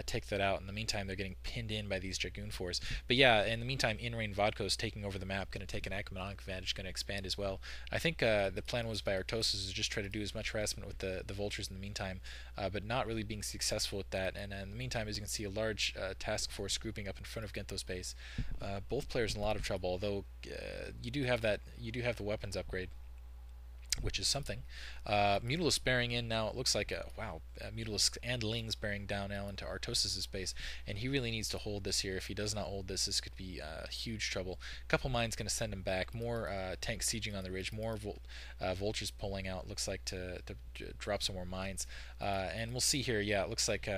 take that out. In the meantime, they're getting pinned in by these Dragoon Force. But yeah, in the meantime, Inrain Vodkos taking over the map, going to take an economic advantage, going to expand as well. I think the plan was by Arotosis to just try to do as much harassment with the vultures in the meantime, but not really being successful with that. And in the meantime, as you can see, a large task force grouping up in front of Gentho's base. Both players in a lot of trouble, although you do have the weapons upgrade, which is something. Mutalisk bearing in now. It looks like wow, Mutalisk and Lings bearing down now into Arotosis' base, and he really needs to hold this here. If he does not hold this, this could be huge trouble. A couple mines going to send him back. More tanks sieging on the ridge. More vultures pulling out. Looks like to drop some more mines, and we'll see here. Yeah, it looks like.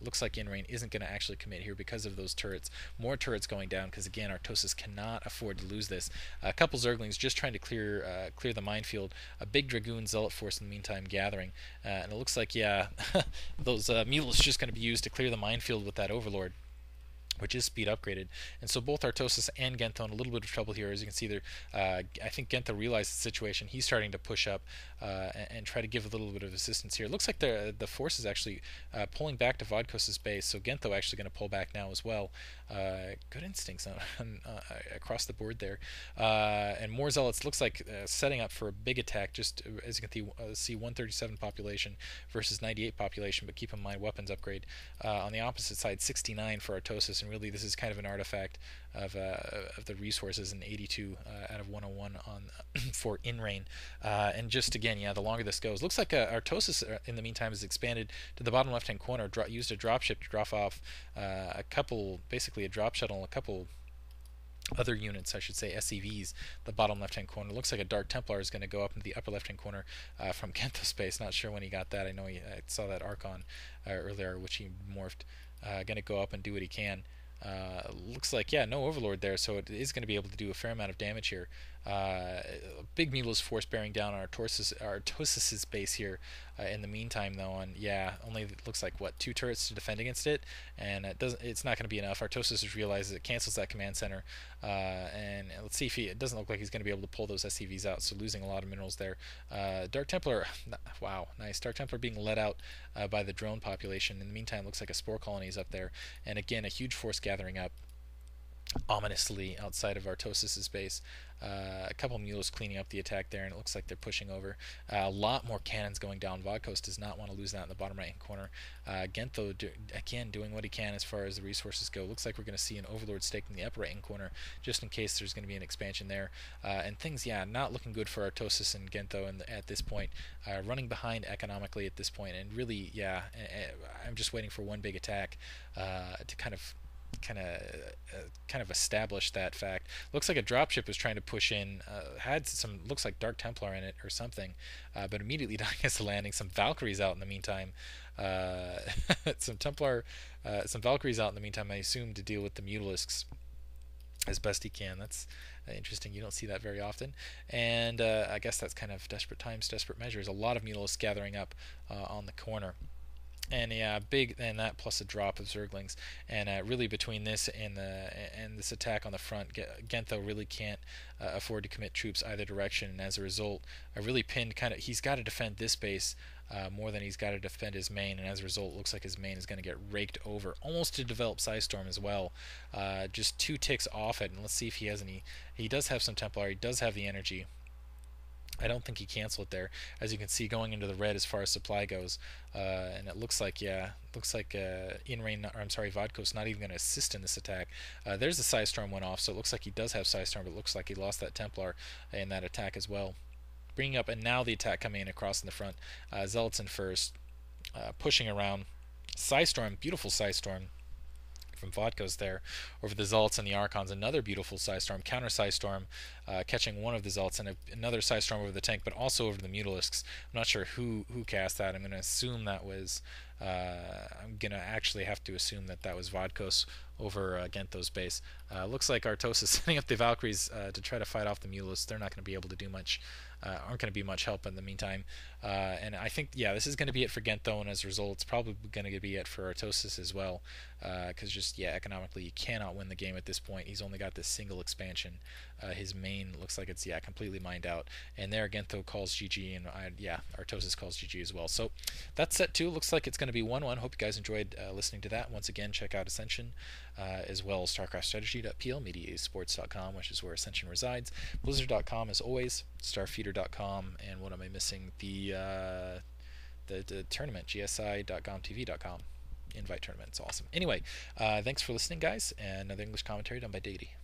Looks like Inrain isn't going to actually commit here because of those turrets. More turrets going down because again, Arotosis cannot afford to lose this. A couple Zerglings just trying to clear the minefield. A big Dragoon Zealot force in the meantime gathering, and it looks like yeah, those Mutalisks just going to be used to clear the minefield with that Overlord, which is speed upgraded. And so both Arotosis and Gentho in a little bit of trouble here. As you can see, I think Gentho realized the situation. He's starting to push up and try to give a little bit of assistance here. It looks like the force is actually pulling back to Vodkos' base, so Gentho actually going to pull back now as well. Good instincts across the board there. And more Zealots looks like setting up for a big attack, just as you can see 137 population versus 98 population, but keep in mind weapons upgrade. On the opposite side, 69 for Arotosis, and really this is kind of an artifact of the resources, and 82 out of 101 on for Inrain. And just again, yeah, the longer this goes, looks like Arotosis in the meantime has expanded to the bottom left-hand corner, used a dropship to drop off basically a drop shuttle, and a couple other units, I should say, SCVs, the bottom left-hand corner. Looks like a Dark Templar is going to go up into the upper left-hand corner from Gentho space. Not sure when he got that. I know I saw that Archon earlier, which he morphed. Going to go up and do what he can. Looks like, yeah, no Overlord there, so it is going to be able to do a fair amount of damage here. Big Mutalisk force bearing down on Arotosis' base here in the meantime, though, and yeah, only looks like, what, 2 turrets to defend against it, and it's not going to be enough. Arotosis realizes it cancels that command center, and let's see if it doesn't look like he's going to be able to pull those SCVs out, so losing a lot of minerals there. Dark Templar, wow, nice. Dark Templar being let out by the drone population. In the meantime, looks like a spore colony is up there, and again, a huge force gathering up ominously outside of Arotosis' base. A couple mules cleaning up the attack there, and it looks like they're pushing over. A lot more cannons going down. Vodkos does not want to lose that in the bottom right-hand corner. Gentho, again, doing what he can as far as the resources go. Looks like we're going to see an Overlord stake in the upper right-hand corner, just in case there's going to be an expansion there. And things, yeah, not looking good for Arotosis and Gentho at this point. Running behind economically at this point, and really, yeah, I'm just waiting for one big attack to kind of establish that fact. Looks like a dropship was trying to push in, had some, looks like Dark Templar in it or something, but immediately dying as the landing. Some Valkyries out in the meantime. Some Valkyries out in the meantime, I assume, to deal with the Mutalisks as best he can. That's interesting. You don't see that very often. And I guess that's kind of desperate times, desperate measures. A lot of Mutalisks gathering up on the corner. And yeah, big, and that plus a drop of Zerglings, and really between this and this attack on the front, Gentho really can't afford to commit troops either direction, and as a result, really pinned. He's got to defend this base more than he's got to defend his main, and as a result, it looks like his main is going to get raked over, almost to develop Psystorm as well. Just 2 ticks off it, and let's see if he has any. He does have some Templar. He does have the energy. I don't think he canceled it there, as you can see going into the red as far as supply goes, and it looks like, yeah, Vodkos not even going to assist in this attack. There's the Psystorm went off, so it looks like he does have Psystorm, but it looks like he lost that Templar in that attack as well. Bringing up, and now the attack coming in across in the front. Zealots in first, pushing around. Psystorm, beautiful Psystorm from Vodkos there over the Zealots and the Archons. Another beautiful Psystorm, counter Psystorm, catching one of the Zealots, and another Psystorm over the tank, but also over the Mutalisks. I'm not sure who cast that. I'm going to assume that was I'm going to actually have to assume that was Vodkos over Gentho's base. Looks like Arotosis is setting up the Valkyries to try to fight off the Mulas. They're not going to be able to do much. Aren't going to be much help in the meantime. And I think, yeah, this is going to be it for Gentho, and as a result, it's probably going to be it for Arotosis as well. Because just, yeah, economically, you cannot win the game at this point. He's only got this single expansion. His main looks like it's, yeah, completely mined out. And there, Gentho calls GG, and yeah, Arotosis calls GG as well. So that's set 2. Looks like it's going to be 1-1. Hope you guys enjoyed listening to that. Once again, check out Ascension, as well as Starcraft.strategie.pl, Mediaesports.com, which is where Ascension resides, Blizzard.com as always, Starfeeder.com, and what am I missing? The tournament, gsi.gomtv.com. Invite tournament. It's awesome. Anyway, thanks for listening, guys, and another English commentary done by Diggity.